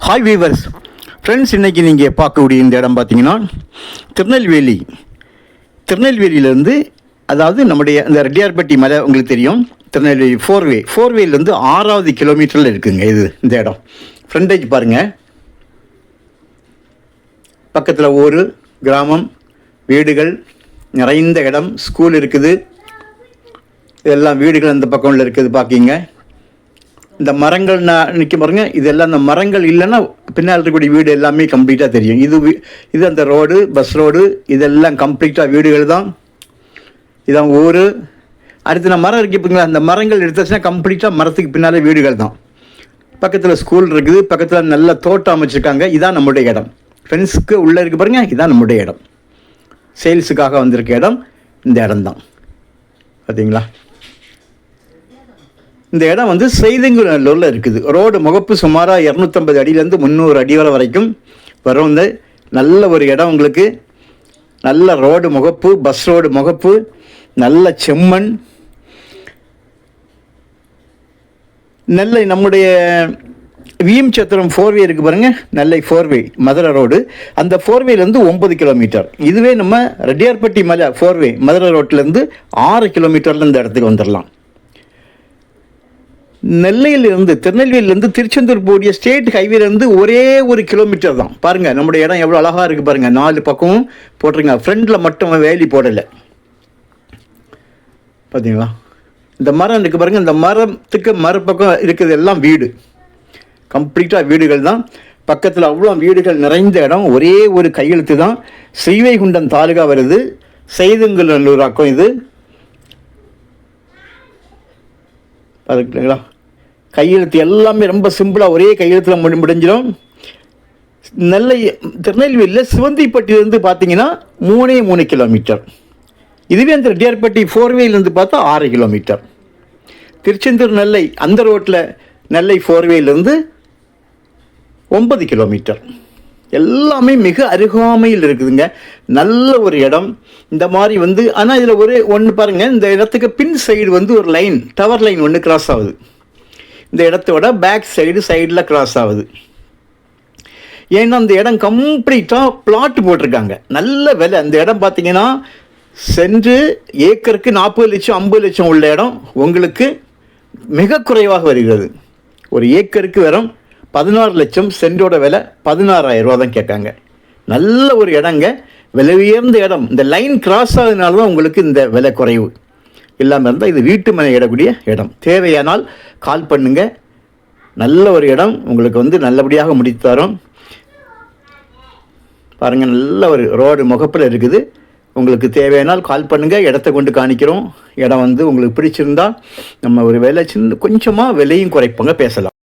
Hi viewers friends, இன்றைக்கி நீங்கள் பார்க்கக்கூடிய இந்த இடம் பார்த்தீங்கன்னா திருநெல்வேலியிலேருந்து, அதாவது நம்முடைய இந்த ரெட்டியார்பட்டி மலை உங்களுக்கு தெரியும். திருநெல்வேலி ஃபோர்வேலேருந்து 6வது கிலோமீட்டரில் இருக்குங்க இந்த இடம். ஃப்ரண்டேஜ் பாருங்கள், பக்கத்தில் ஒரு கிராமம், வீடுகள் நிறைந்த இடம், ஸ்கூல் இருக்குது, இதெல்லாம் வீடுகள் அந்த பக்கம்ல இருக்குது பார்க்கிங்க. இந்த மரங்கள் நான் நிற்க பாருங்க, இதெல்லாம் அந்த மரங்கள் இல்லைன்னா பின்னால் இருக்கக்கூடிய வீடு எல்லாமே கம்ப்ளீட்டாக தெரியும். இது அந்த ரோடு, பஸ் ரோடு, இதெல்லாம் கம்ப்ளீட்டாக வீடுகள் தான். இதான் ஊர். அடுத்து நான் மரம் இருக்குங்களா, அந்த மரங்கள் எடுத்துச்சுன்னா கம்ப்ளீட்டாக மரத்துக்கு பின்னால் வீடுகள் தான். பக்கத்தில் ஸ்கூல் இருக்குது, பக்கத்தில் நல்ல தோட்டம் அமைச்சிருக்காங்க. இதான் நம்முடைய இடம். ஃப்ரெண்ட்ஸுக்கு உள்ளே இருக்குது பாருங்கள், இதுதான் நம்முடைய இடம். சேல்ஸுக்காக வந்திருக்க இடம் இந்த இடம் தான். பார்த்தீங்களா, இந்த இடம் வந்து செய்தங்குநல்லூரில் இருக்குது. ரோடு முகப்பு சுமாராக 250 அடியிலேருந்து 300 அடி வரைக்கும் வரும். இந்த நல்ல ஒரு இடம் உங்களுக்கு. நல்ல ரோடு முகப்பு, பஸ் ரோடு முகப்பு, நல்ல செம்மண். நெல்லை நம்முடைய விஎம் சத்திரம் ஃபோர்வே இருக்குது பாருங்கள், நெல்லை ஃபோர்வே மதுரை ரோடு. அந்த ஃபோர்வேலேருந்து 9 கிலோமீட்டர். இதுவே நம்ம ரெட்டியார்பட்டி மலை ஃபோர்வே மதுரை ரோட்டிலேருந்து 6 கிலோமீட்டரில் இந்த இடத்துக்கு வந்துடலாம். நெல்லையிலிருந்து திருநெல்வேலியிலேருந்து திருச்செந்தூர் போடிய ஸ்டேட் ஹைவேலேருந்து ஒரே 1 கிலோமீட்டர் தான். பாருங்கள் நம்முடைய இடம் எவ்வளோ அழகாக இருக்குது பாருங்கள். 4 பக்கமும் போட்டிருங்க. ஃப்ரண்டில் மட்டும் வேலி போடலை. பார்த்தீங்களா, இந்த மரம் இருக்குது பாருங்கள். இந்த மரத்துக்கு மறுபக்கம் இருக்கிறது எல்லாம் வீடு, கம்ப்ளீட்டாக வீடுகள் தான். பக்கத்தில் அவ்வளோ வீடுகள் நிறைந்த இடம். ஒரே ஒரு கையெழுத்து தான். ஸ்ரீவைகுண்டம் தாலுகா வருது, செய்தங்குநல்லூராக்கும் இது. பார்த்துக்கிட்டீங்களா, கையெழுத்து எல்லாமே ரொம்ப சிம்பிளாக ஒரே கையெழுத்தில் முடிஞ்சிடும். நெல்லை திருநெல்வேலியில் சிவந்திப்பட்டியிலேருந்து பார்த்தீங்கன்னா 3 கிலோமீட்டர். இதுவே அந்த ரெட்டியார்பட்டி ஃபோர்வேலேருந்து பார்த்தா 6 கிலோமீட்டர். திருச்செந்தூர் நெல்லை அந்த ரோட்டில் நெல்லை ஃபோர்வேலேருந்து 9 கிலோமீட்டர். எல்லாமே மிக அருகாமையில் இருக்குதுங்க. நல்ல ஒரு இடம். இந்த மாதிரி வந்து ஆனால் இதில் ஒன்று பாருங்கள், இந்த இடத்துக்கு பின் சைடு வந்து ஒரு லைன், டவர் லைன் ஒன்று கிராஸ் ஆகுது. இந்த இடத்தோட பேக் சைடில் கிராஸ் ஆகுது. ஏன்னா அந்த இடம் கம்ப்ளீட்டாக பிளாட் போட்டிருக்காங்க. நல்ல விலை. அந்த இடம் பார்த்தீங்கன்னா சென்று ஏக்கருக்கு 40 லட்சம் 50 லட்சம் உள்ள இடம் உங்களுக்கு மிக குறைவாக வருகிறது. ஒரு ஏக்கருக்கு வெறும் 16 லட்சம். சென்டோட விலை 16,000 ரூபா தான் கேட்காங்க. நல்ல ஒரு இடங்க, விலை உயர்ந்த இடம். இந்த லைன் கிராஸ் ஆகுதுனால தான் உங்களுக்கு இந்த விலை குறைவு. இல்லாமல் இருந்தால் இது வீட்டு மனை இடக்கூடிய இடம். தேவையானால் கால் பண்ணுங்க. நல்ல ஒரு இடம் உங்களுக்கு வந்து நல்லபடியாக முடித்து தரோம். பாருங்கள், நல்ல ஒரு ரோடு முகப்பில் இருக்குது. உங்களுக்கு தேவையானால் கால் பண்ணுங்கள், இடத்த கொண்டு காணிக்கிறோம். இடம் வந்து உங்களுக்கு பிடிச்சிருந்தால் நம்ம ஒரு விலை கொஞ்சமாக விலையும் குறைப்பாங்க, பேசலாம்.